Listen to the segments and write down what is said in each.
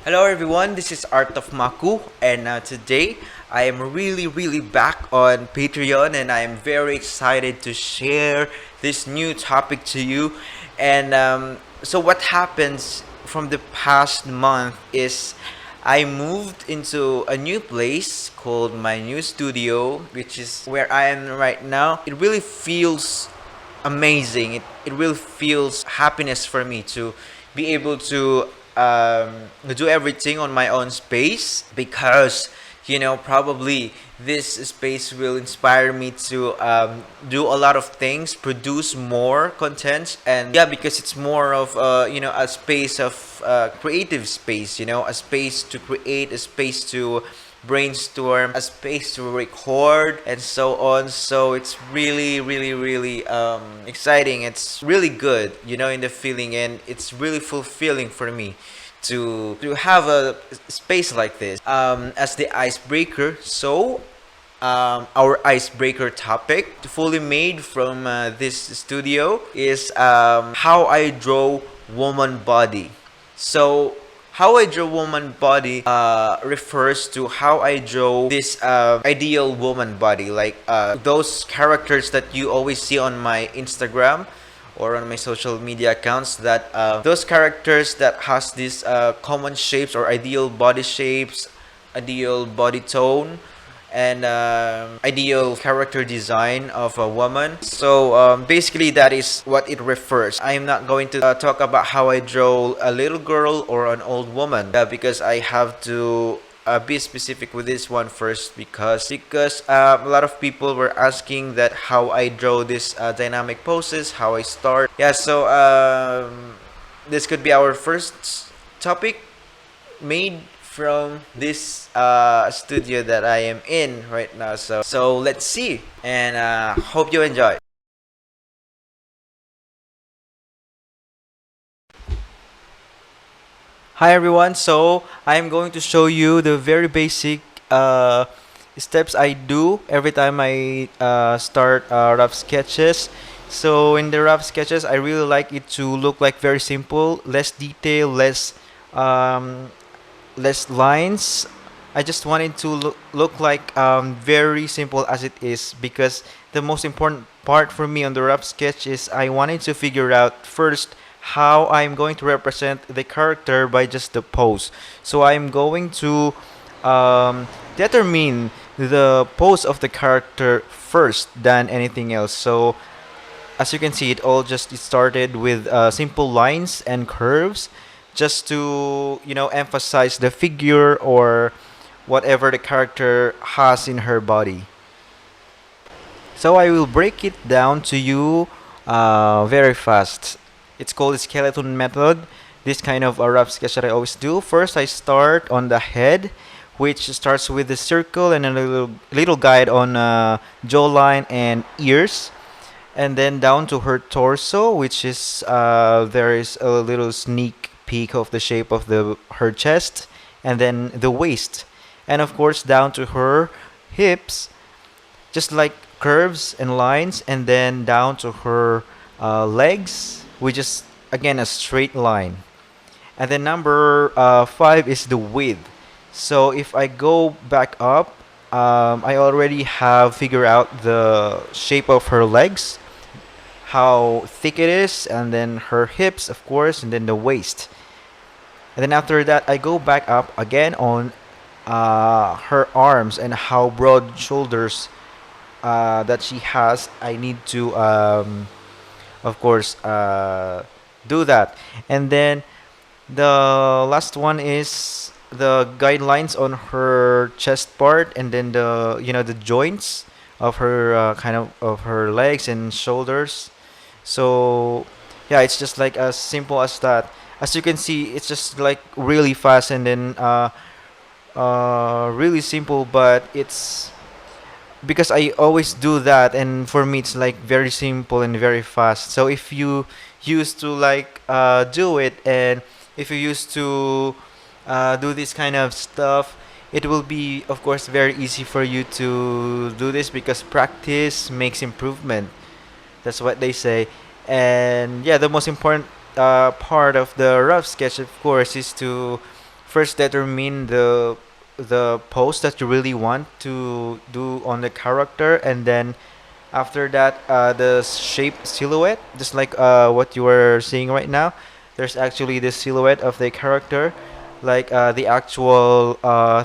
Hello everyone, this is Art of Maku, and today I am really back on Patreon, and I am very excited to share this new topic to you. And what happens from the past month is I moved into a new place called my new studio, which is where I am right now. It really feels amazing. It really feels happiness for me to be able to do everything on my own space because probably this space will inspire me to do a lot of things, produce more content, and yeah, because it's more of a space of creative space, a space to create, a space to brainstorm, a space to record, and so on. So it's really exciting. It's really good, in the feeling, and it's really fulfilling for me to have a space like this. As the icebreaker, our icebreaker topic, fully made from this studio, is how I draw woman body. So, how I draw woman body refers to how I draw this ideal woman body, like those characters that you always see on my Instagram or on my social media accounts. That those characters that has these common shapes or ideal body shapes, ideal body tone, and ideal character design of a woman. So basically, that is what it refers. I am not going to talk about how I draw a little girl or an old woman because I have to be specific with this one first because a lot of people were asking that how I draw this dynamic poses, how I start. Yeah, so this could be our first topic made from this studio that I am in right now. So let's see, and hope you enjoy. Hi everyone. So I'm going to show you the very basic steps I do every time I start rough sketches. So in the rough sketches, I really like it to look like very simple, less detail, um, less lines. I just want it to look like very simple as it is because the most important part for me on the rough sketch is I wanted to figure out first how I'm going to represent the character by just the pose. So I'm going to determine the pose of the character first than anything else. So as you can see, it started with simple lines and curves just to emphasize the figure or whatever the character has in her body. So I will break it down to you very fast. It's called the skeleton method. This kind of a rough sketch that I always do. First, I start on the head, which starts with the circle and a little guide on jawline and ears, and then down to her torso, which is there is a little sneak peek of the shape of the her chest, and then the waist, and of course down to her hips, just like curves and lines, and then down to her legs, which is again a straight line. And then number five is the width. So if I go back up, I already have figured out the shape of her legs, how thick it is, and then her hips, of course, and then the waist. And then after that, I go back up again on her arms and how broad shoulders that she has. I need to, of course, do that. And then the last one is the guidelines on her chest part, and then the joints of her of her legs and shoulders. So yeah, it's just like as simple as that. As you can see, it's just like really fast and then really simple, but it's because I always do that, and for me it's like very simple and very fast. So if you used to like do it, and if you used to do this kind of stuff, it will be of course very easy for you to do this because practice makes improvement. That's what they say. And yeah, the most important part of the rough sketch, of course, is to first determine the pose that you really want to do on the character, and then after that, the shape silhouette, just like what you are seeing right now. There's actually the silhouette of the character, like the actual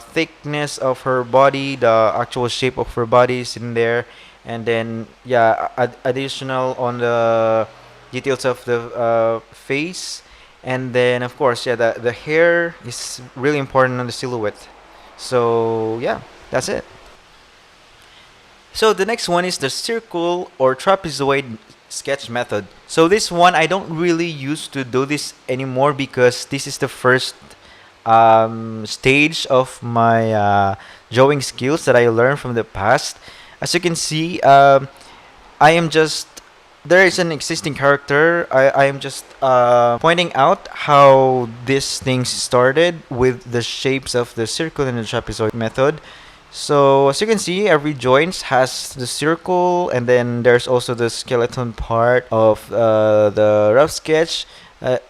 thickness of her body, the actual shape of her body is in there, and then yeah, additional on the details of the face, and then of course yeah, the hair is really important on the silhouette. So yeah, that's it. So the next one is the circle or trapezoid sketch method. So this one I don't really used to do this anymore because this is the first stage of my drawing skills that I learned from the past. As you can see, I am just there is an existing character. I am just pointing out how these things started with the shapes of the circle and the trapezoid method. So as you can see, every joint has the circle, and then there's also the skeleton part of the rough sketch,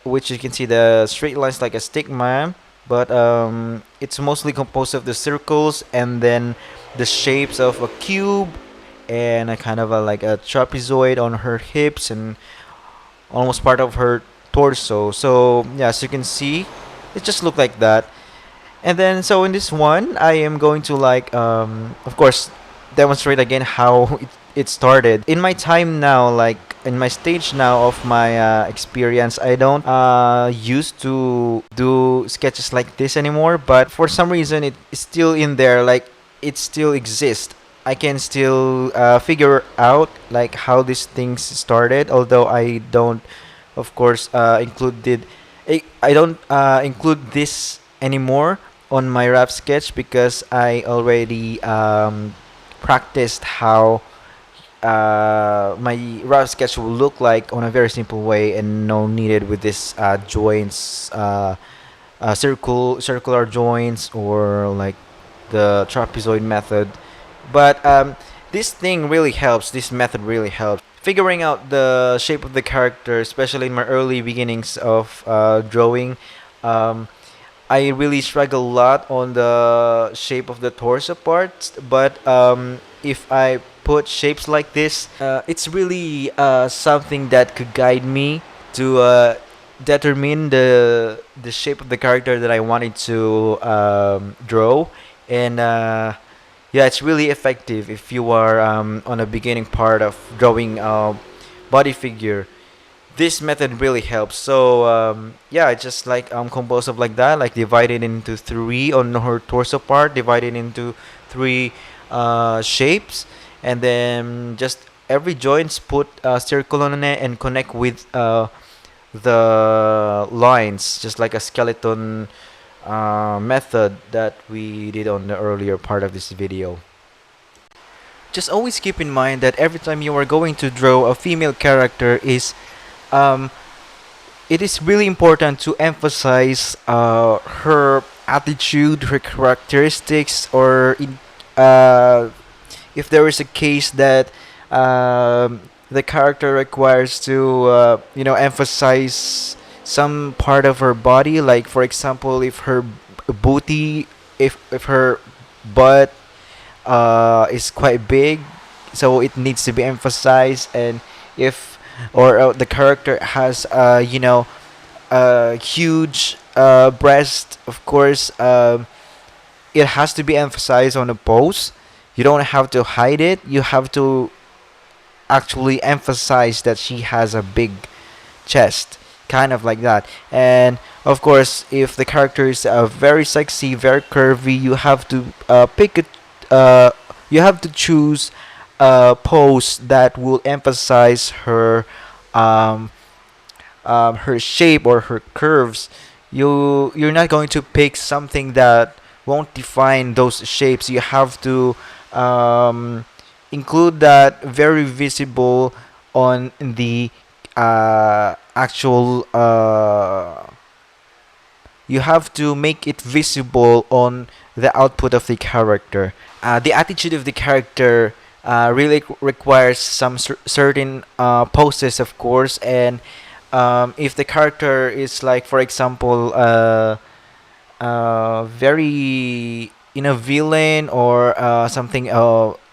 which you can see the straight lines like a stigma, but it's mostly composed of the circles and then the shapes of a cube and a kind of a, like a trapezoid on her hips and almost part of her torso. So yeah, as you can see, it just looked like that. And then so in this one, I am going to like of course demonstrate again how it started. In my time now, like in my stage now of my experience, I don't used to do sketches like this anymore. But for some reason, it is still in there. Like it still exists. I can still figure out like how these things started. Although I don't, of course, I don't include this anymore on my rap sketch because I already practiced how my rap sketch will look like on a very simple way and no needed with this joints, circular joints or like the trapezoid method. But this thing really helps. This method really helps. Figuring out the shape of the character, especially in my early beginnings of drawing, um, I really struggle a lot on the shape of the torso parts. But if I put shapes like this, it's really something that could guide me to determine the shape of the character that I wanted to draw, and yeah, it's really effective if you are on a beginning part of drawing a body figure. This method really helps. So yeah, I just like compose of like that, like divide it into three on her torso part, divide it into three shapes, and then just every joints put a circle on it and connect with the lines, just like a skeleton method that we did on the earlier part of this video. Just always keep in mind that every time you are going to draw a female character is um, it is really important to emphasize her attitude, her characteristics, or if there is a case that the character requires to emphasize some part of her body, like for example if her booty, if her butt is quite big, so it needs to be emphasized. And if or the character has a huge breast, of course it has to be emphasized on the pose. You don't have to hide it, you have to actually emphasize that she has a big chest, kind of like that. And of course if the character is very sexy, very curvy, you have to pick it you have to choose a pose that will emphasize um, her shape or her curves. You're not going to pick something that won't define those shapes. You have to include that very visible on the actual you have to make it visible on the output of the character. The attitude of the character really requires some certain poses, of course. And if the character is like, for example, very villain or something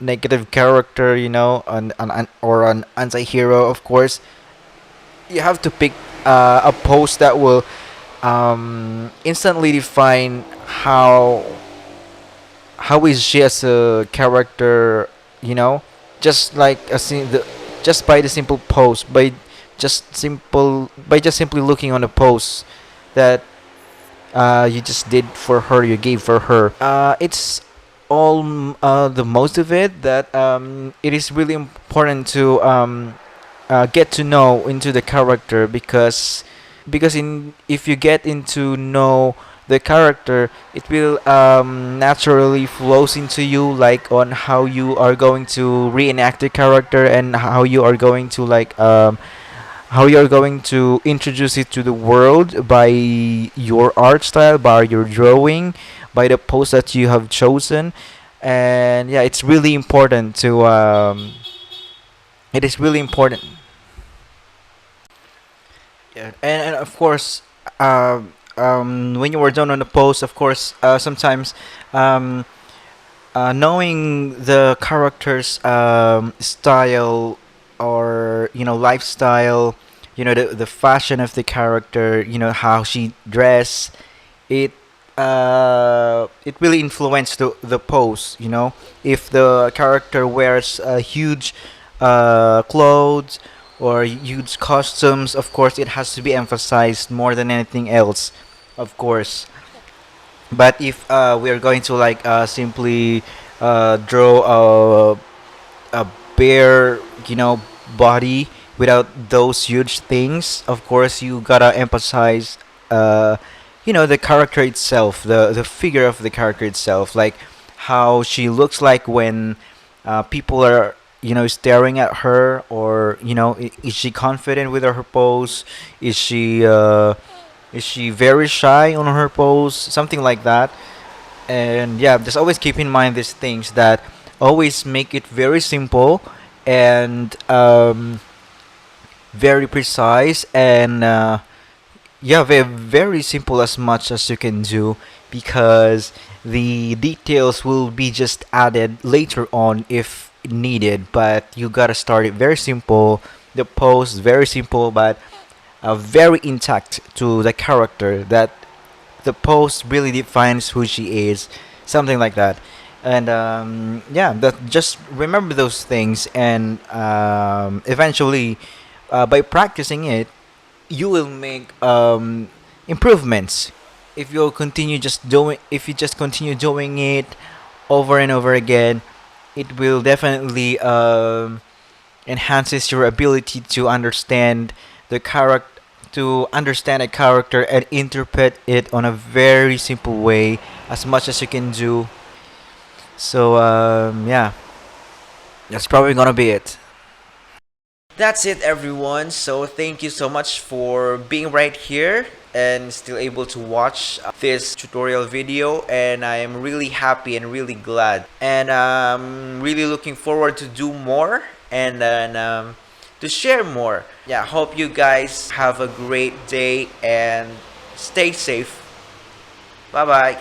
negative character, or an anti-hero, of course you have to pick a pose that will instantly define how is she as a character, you know, just like just by the simple pose, by just simply looking on the pose that you just did for her, you gave for her. It's all the most of it that it is really important to get to know into the character, because in if you get into know the character, it will naturally flows into you, like on how you are going to reenact the character, and how you are going to how you're going to introduce it to the world by your art style, by your drawing, by the pose that you have chosen. And yeah, it's really important to it is really important. Yeah, and of course, when you were done on the post, of course, sometimes um, knowing the character's style, or lifestyle, the fashion of the character, how she dress, it it really influenced the pose. If the character wears huge clothes or huge costumes, of course it has to be emphasized more than anything else, of course. But if we are going to simply draw a bare, body without those huge things, of course you gotta emphasize uh, the character itself, the figure of the character itself, like how she looks like when people are staring at her, or is she confident with her pose, is she very shy on her pose, something like that. And yeah, just always keep in mind these things, that always make it very simple, and very precise, and yeah, very simple as much as you can do, because the details will be just added later on if needed. But you gotta start it very simple, the pose very simple, but very intact to the character, that the pose really defines who she is, something like that. And yeah, that just remember those things, and eventually, by practicing it, you will make improvements. If you just continue doing it over and over again, it will definitely enhances your ability to understand the character, to understand a character and interpret it on a very simple way, as much as you can do. So yeah, that's probably gonna be it. That's it, everyone. So thank you so much for being right here and still able to watch this tutorial video, and I am really happy and really glad, and I'm really looking forward to do more, and then to share more. Yeah, hope you guys have a great day and stay safe. Bye bye.